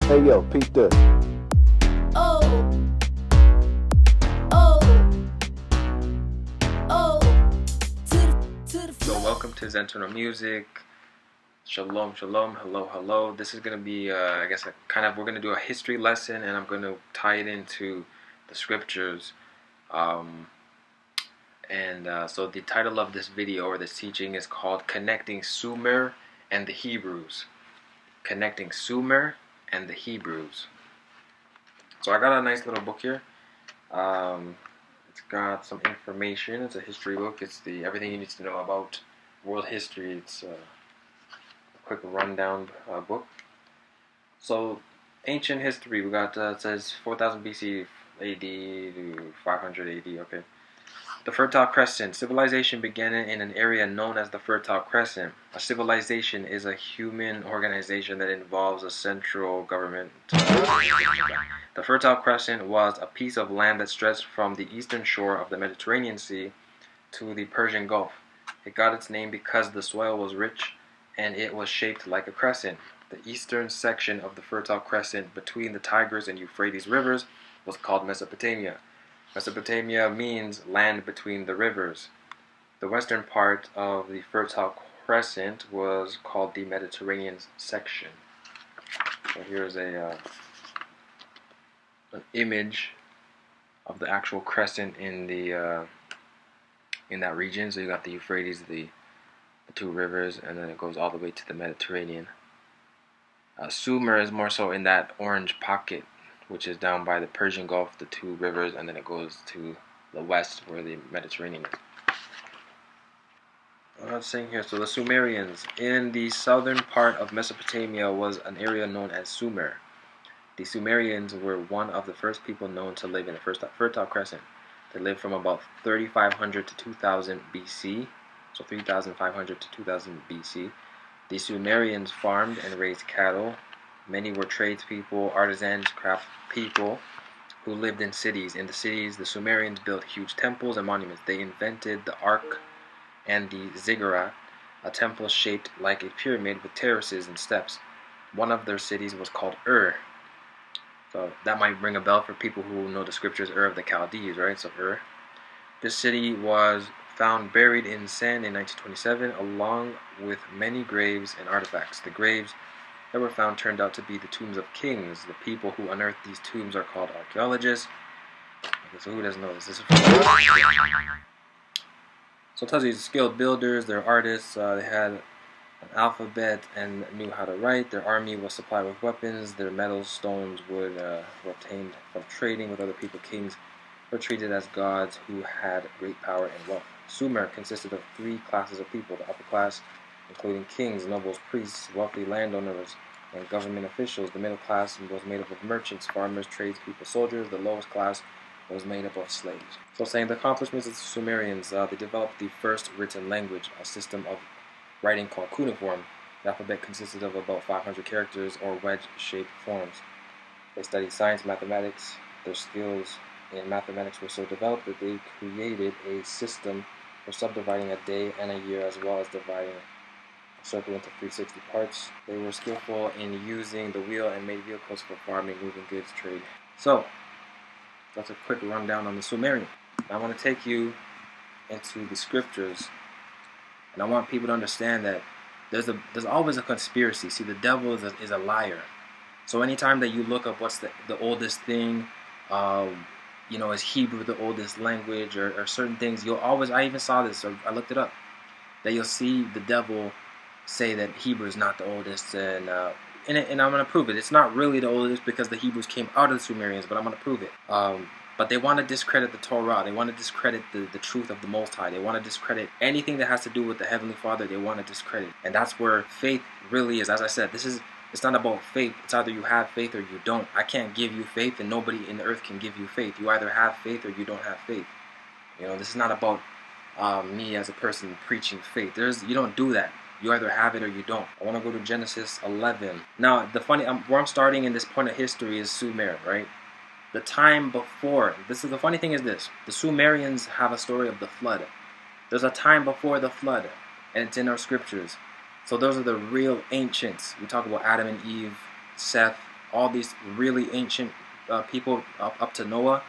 Hey yo, peep this. Oh, oh, oh, to the So floor. welcome to Zentono Music. Shalom, shalom, hello, hello. This is gonna be, I guess, we're gonna do a history lesson, and I'm gonna tie it into the scriptures. So the title of this video or this teaching is called "Connecting Sumer and the Hebrews." Connecting Sumer and the Hebrews. So I got a nice little book here. It's got some information. It's a history book. It's the everything you need to know about world history. It's a quick rundown book. So ancient history. We got it says 4000 BC AD to 500 AD. Okay. The Fertile Crescent. Civilization began in an area known as the Fertile Crescent. A civilization is a human organization that involves a central government. The Fertile Crescent was a piece of land that stretched from the eastern shore of the Mediterranean Sea to the Persian Gulf. It got its name because the soil was rich and it was shaped like a crescent. The eastern section of the Fertile Crescent between the Tigris and Euphrates rivers was called Mesopotamia. Mesopotamia means land between the rivers. The western part of the Fertile Crescent was called the Mediterranean section. So here's an image of the actual crescent in that region. So you got the Euphrates, the two rivers, and then it goes all the way to the Mediterranean. Sumer is more so in that orange pocket, which is down by the Persian Gulf, the two rivers, and then it goes to the west where the Mediterranean is. I'm saying here, so the Sumerians. In the southern part of Mesopotamia was an area known as Sumer. The Sumerians were one of the first people known to live in the Fertile Crescent. They lived from about 3500 to 2000 BC, so 3500 to 2000 BC. The Sumerians farmed and raised cattle. Many were tradespeople, artisans, craft people who lived in cities. In the cities, the Sumerians built huge temples and monuments. They invented the Ark and the Ziggurat, a temple shaped like a pyramid with terraces and steps. One of their cities was called Ur. So that might ring a bell for people who know the scriptures, Ur of the Chaldees, right? So Ur. This city was found buried in sand in 1927, along with many graves and artifacts. The graves that were found turned out to be the tombs of kings. The people who unearthed these tombs are called archaeologists. Okay, so who doesn't know this? This is from So it tells you skilled builders, they're artists, they had an alphabet and knew how to write. Their army was supplied with weapons. Their metals, stones, wood were obtained from trading with other people. Kings were treated as gods who had great power and wealth. Sumer consisted of three classes of people: the upper class, including kings, nobles, priests, wealthy landowners, and government officials. The middle class was made up of merchants, farmers, tradespeople, soldiers. The lowest class was made up of slaves. So saying the accomplishments of the Sumerians, they developed the first written language, a system of writing called cuneiform. The alphabet consisted of about 500 characters or wedge-shaped forms. They studied science, mathematics. Their skills in mathematics were so developed that they created a system for subdividing a day and a year, as well as dividing a circle into 360 parts. They were skillful in using the wheel and made vehicles for farming, moving goods, trade. So that's a quick rundown on the Sumerian. I want to take you into the scriptures, and I want people to understand that there's always a conspiracy. See, the devil is a liar. So anytime that you look up what's the oldest thing, is Hebrew the oldest language, or certain things, you'll always, I even saw this, or I looked it up, that you'll see the devil say that Hebrew is not the oldest, and I'm going to prove it. It's not really the oldest because the Hebrews came out of the Sumerians, but I'm going to prove it. But they want to discredit the Torah. They want to discredit the truth of the Most High. They want to discredit anything that has to do with the Heavenly Father. They want to discredit. And that's where faith really is. As I said, it's not about faith. It's either you have faith or you don't. I can't give you faith, and nobody in the earth can give you faith. You either have faith or you don't have faith. This is not about me as a person preaching faith. You don't do that. You either have it or you don't. I want to go to Genesis 11. Now, where I'm starting in this point of history is Sumer, right? The time before, the funny thing is this: the Sumerians have a story of the flood. There's a time before the flood, and it's in our scriptures. So those are the real ancients. We talk about Adam and Eve, Seth, all these really ancient people up to Noah,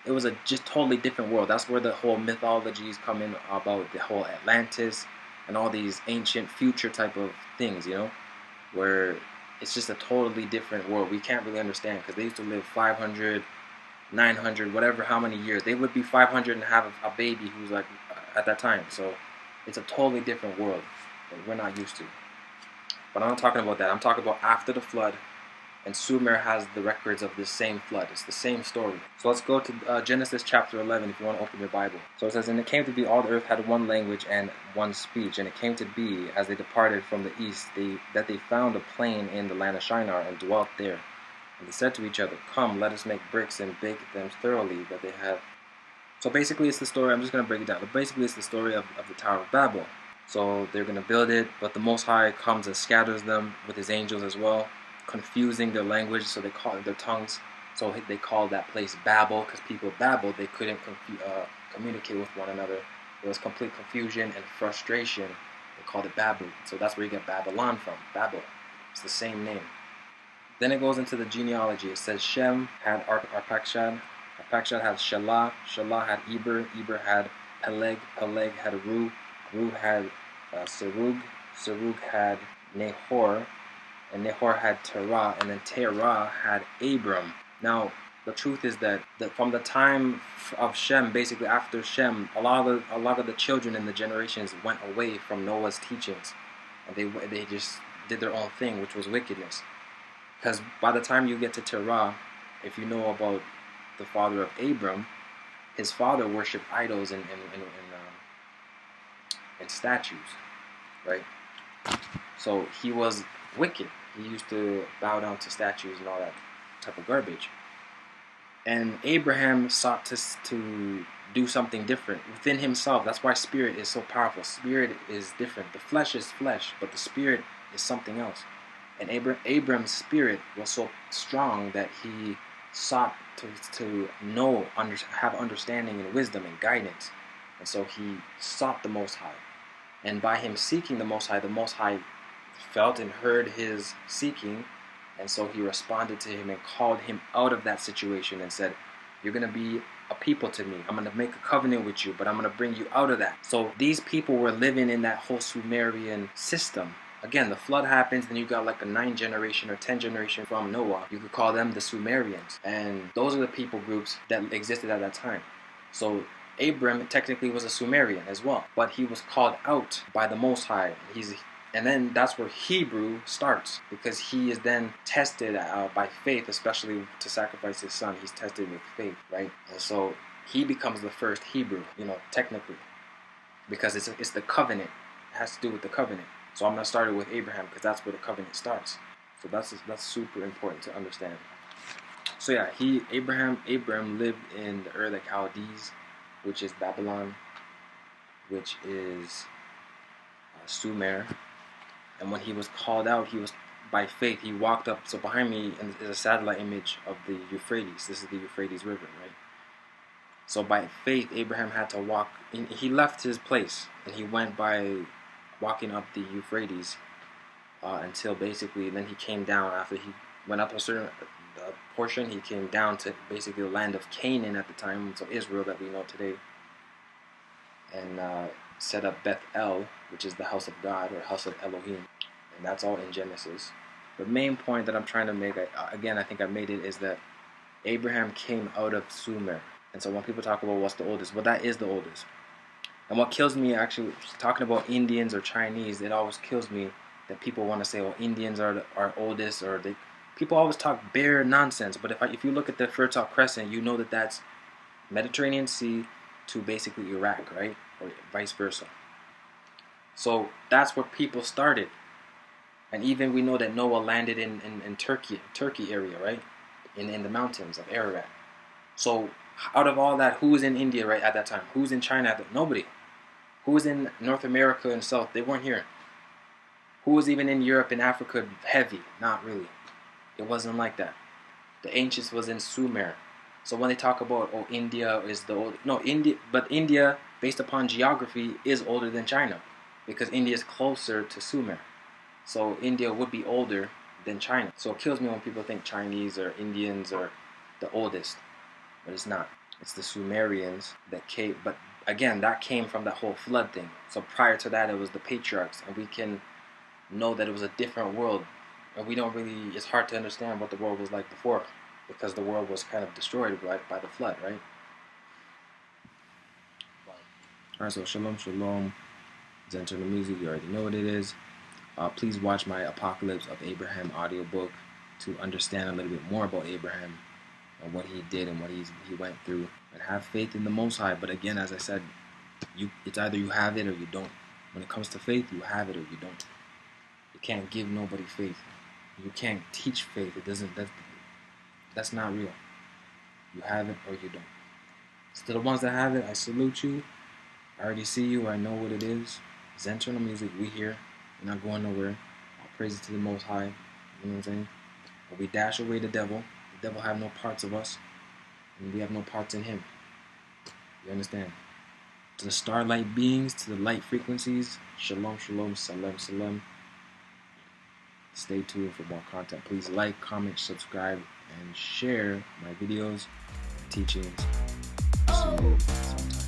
it was a just totally different world. That's where the whole mythologies come in about the whole Atlantis and all these ancient future type of things, where it's just a totally different world. We can't really understand because they used to live 500, 900, whatever, how many years. They would be 500 and have a baby who's like at that time. So it's a totally different world that we're not used to. But I'm not talking about that. I'm talking about after the flood, and Sumer has the records of this same flood. It's the same story. So let's go to Genesis chapter 11 if you want to open your Bible. So it says, "And it came to be all the earth had one language and one speech. And it came to be, as they departed from the east, that they found a plain in the land of Shinar and dwelt there. And they said to each other, Come, let us make bricks and bake them thoroughly, that they have." So basically it's the story, I'm just going to break it down. But basically it's the story of the Tower of Babel. So they're going to build it, but the Most High comes and scatters them with his angels as well, confusing their language, so they call it their tongues. So they call that place Babel, because people babbled. They couldn't communicate with one another. There was complete confusion and frustration. They called it Babel. So that's where you get Babylon from, Babel. It's the same name. Then it goes into the genealogy. It says Shem had Arpachshad. Arpachshad had Shelah. Shelah had Eber. Eber had Peleg. Peleg had Ru. Ru had Serug. Serug had Nahor. And Nahor had Terah, and then Terah had Abram. Now, the truth is that from the time of Shem, basically after Shem, a lot of the children in the generations went away from Noah's teachings, and they just did their own thing, which was wickedness. Because by the time you get to Terah, if you know about the father of Abram, his father worshipped idols and statues, right? So he was wicked. He used to bow down to statues and all that type of garbage. And Abraham sought to do something different within himself. That's why spirit is so powerful. Spirit is different. The flesh is flesh, but the spirit is something else. And Abraham's spirit was so strong that he sought to know, have understanding and wisdom and guidance. And so he sought the Most High. And by him seeking the Most High felt and heard his seeking, and so he responded to him and called him out of that situation and said, "You're going to be a people to me. I'm going to make a covenant with you, but I'm going to bring you out of that." So these people were living in that whole Sumerian system. Again, the flood happens, then you got like a 9 generation or 10 generation from Noah. You could call them the Sumerians, and those are the people groups that existed at that time. So Abram technically was a Sumerian as well, but he was called out by the Most High. And then that's where Hebrew starts, because he is then tested by faith, especially to sacrifice his son. He's tested with faith, right? And so he becomes the first Hebrew, technically, because it's the covenant. It has to do with the covenant. So I'm going to start it with Abraham, because that's where the covenant starts. So that's super important to understand. So yeah, Abraham lived in the Ur of the Chaldees, which is Babylon, which is Sumer. And when he was called out, he was by faith. He walked up. So behind me is a satellite image of the Euphrates. This is the Euphrates River, right? So by faith, Abraham had to walk. He left his place and he went by walking up the Euphrates until basically then he came down. After he went up a certain portion, he came down to basically the land of Canaan at the time, so Israel that we know today, and set up Beth El, which is the house of God or house of Elohim, and that's all in Genesis. The main point that I'm trying to make, again, I think I made it, is that Abraham came out of Sumer. And so when people talk about what's the oldest, well, that is the oldest. And what kills me, actually, talking about Indians or Chinese, it always kills me that people want to say, well, Indians are oldest, or people always talk bare nonsense. But if you look at the Fertile Crescent, you know that that's Mediterranean Sea to basically Iraq, right? Or vice versa. So that's where people started. And even we know that Noah landed in Turkey area, right? In the mountains of Ararat. So out of all that, who was in India right at that time? Who's in China? Nobody. Who was in North America and South? They weren't here. Who was even in Europe and Africa heavy? Not really. It wasn't like that. The ancients was in Sumer. So when they talk about, India is the old, no, India, based upon geography, is older than China, because India is closer to Sumer. So India would be older than China. So it kills me when people think Chinese or Indians are the oldest, but it's not. It's the Sumerians that came, but again, that came from that whole flood thing. So prior to that, it was the patriarchs, and we can know that it was a different world, and we don't really. It's hard to understand what the world was like before, because the world was kind of destroyed by the flood, right? Alright, so shalom, shalom. Zen Turner Music, you already know what it is. Please watch my Apocalypse of Abraham audiobook to understand a little bit more about Abraham and what he did and what he went through. And have faith in the Most High. But again, as I said, it's either you have it or you don't. When it comes to faith, you have it or you don't. You can't give nobody faith. You can't teach faith. It doesn't. That's not real. You have it or you don't. So to the ones that have it, I salute you. I already see you. I know what it is. Zen Turner Music, we here. We're not going nowhere. All praises to the Most High. You know what I'm saying? But we dash away the devil. The devil have no parts of us, and we have no parts in him. You understand? To the starlight beings, to the light frequencies, shalom, shalom, salam, salam. Stay tuned for more content. Please like, comment, subscribe, and share my videos, teachings. See you sometime.